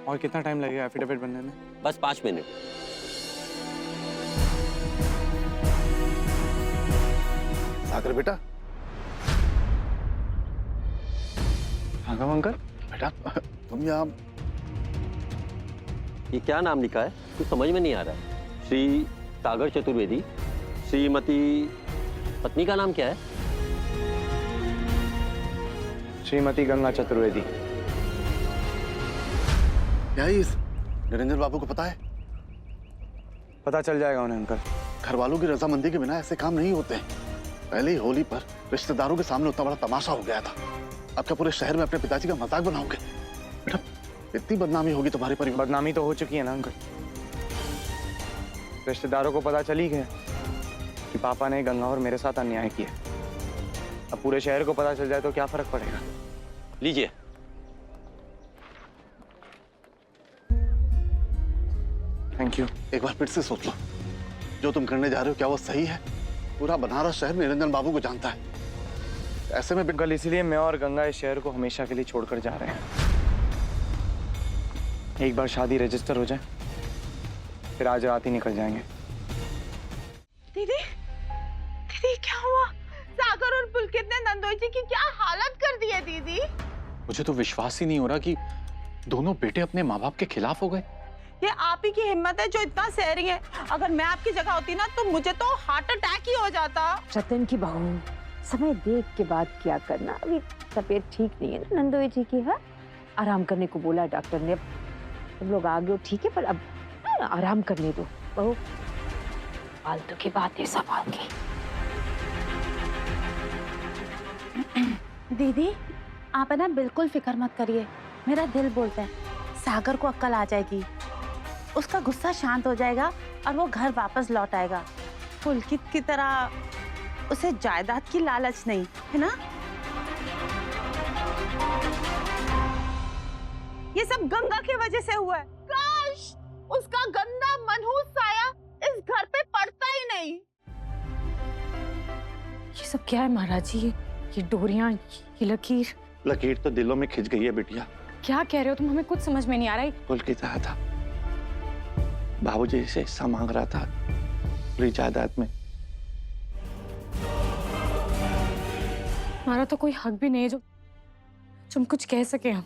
और कितना टाइम लगेगा एफिडेविट बनने में? बस 5 मिनट। सागर बेटा। राघव अंकल, बेटा तुम यहाँ। ये क्या नाम लिखा है? कुछ समझ में नहीं आ रहा है। श्री सागर चतुर्वेदी। श्रीमती पत्नी का नाम क्या है? श्रीमती गंगा चतुर्वेदी। क्या इस निरंजन बाबू को पता है? पता चल जाएगा उन्हें अंकल। घर वालों की रजामंदी के बिना ऐसे काम नहीं होते हैं। पहले ही होली पर रिश्तेदारों के सामने उतना बड़ा तमाशा हो गया था। अब क्या पूरे शहर में अपने पिताजी का मजाक बनाओगे? बेटा इतनी बदनामी होगी तुम्हारे परिवार। बदनामी तो हो चुकी है ना अंकल। रिश्तेदारों को पता चल ही गया कि पापा ने गंगा और मेरे साथ अन्याय किया। अब पूरे शहर को पता चल जाए तो क्या फर्क पड़ेगा? लीजिए। Thank you. एक बार फिर से सोच लो, जो तुम करने जा रहे हो क्या वो सही है? पूरा बनारस शहर निरंजन बाबू को जानता है। ऐसे में अंकल इसीलिए मैं और गंगा इस शहर को हमेशा के लिए छोड़कर जा रहे हैं। एक बार शादी रजिस्टर हो जाए फिर आज रात ही निकल जाएंगे। दीदी, दीदी क्या हुआ? सागर और पुलकित ने नंदोई जी की क्या हालत कर दी है दीदी? मुझे तो विश्वास ही नहीं हो रहा कि दोनों बेटे अपने माँ बाप के खिलाफ हो गए। ये आप ही की हिम्मत है जो इतना सह रही है। अगर मैं आपकी जगह होती ना तो मुझे तो हार्ट अटैक ही हो जाता। रतन की बहू, समय देख के बात क्या करना। अभी तबीयत ठीक नहीं है ना नंदोई जी की। है आराम करने को बोला डॉक्टर ने। तुम लोग आ गए ठीक है, पर अब आराम करने दो। बहू फालतू की बातें सब आगे। दीदी आप है ना बिल्कुल फिक्र मत करिए। मेरा दिल बोलता है सागर को अक्ल आ जाएगी, उसका गुस्सा शांत हो जाएगा और वो घर वापस लौट आएगा। पुलकित की तरह उसे जायदाद की लालच नहीं है ना। ये सब गंगा की वजह से हुआ है। काश उसका गंदा मनहूस साया इस घर पे पड़ता ही नहीं। ये सब क्या है महाराज जी? ये डोरियां, ये लकीर। लकीर तो दिलों में खिंच गई है बिटिया। क्या कह रहे हो तुम? हमें कुछ समझ में नहीं आ रहा है। पुलकित आया था, बाबूजी से हिस्सा मांग रहा था पूरी जायदाद में। हमारा तो कोई हक भी नहीं है जो तुम कुछ कह सके। हम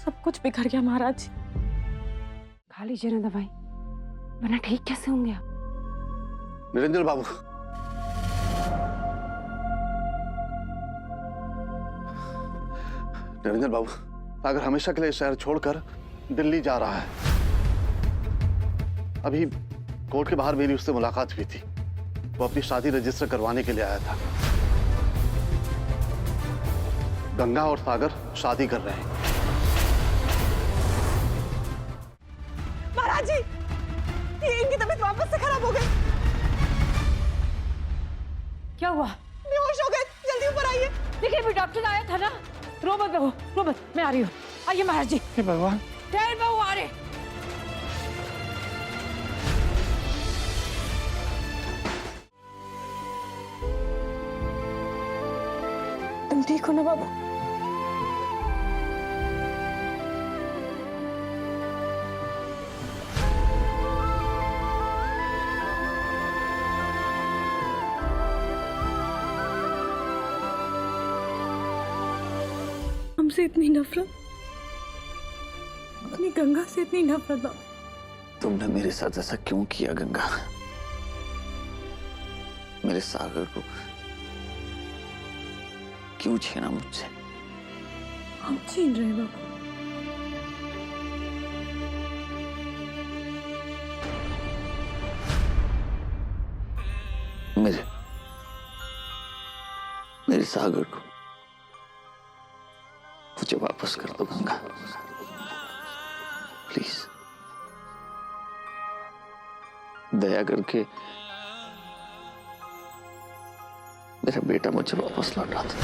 सब कुछ बिखर गया महाराज जी। खा लीजिए ना दवाई, वरना ठीक कैसे होंगे आप? निरंजन बाबू, निरंजन बाबू सागर हमेशा के लिए शहर छोड़कर दिल्ली जा रहा है। अभी कोर्ट के बाहर मेरी उससे मुलाकात हुई थी। वो अपनी शादी रजिस्टर करवाने के लिए आया था। गंगा और सागर शादी कर रहे हैं। महाराज जी, ये इनकी तबीयत वापस से खराब हो गई। क्या हुआ? बेहोश हो गए। जल्दी ऊपर आइए। देखिए अभी डॉक्टर आया था ना। रो मत बहू, रो मत, मैं आ रही हूँ। आइए महाराज जी। हे भगवान। ठहर बहू, आ रहे। तुम ठीक हो ना बाबू? हमसे इतनी नफरत, अपनी गंगा से इतनी नफरत। तुमने मेरे साथ ऐसा क्यों किया गंगा? मेरे सागर को क्यों छीना मुझसे? हम छीन रहे बाबू। मेरे सागर को मुझे वापस कर दो गंगा, प्लीज। दया करके मेरा बेटा मुझे वापस लौटा दो।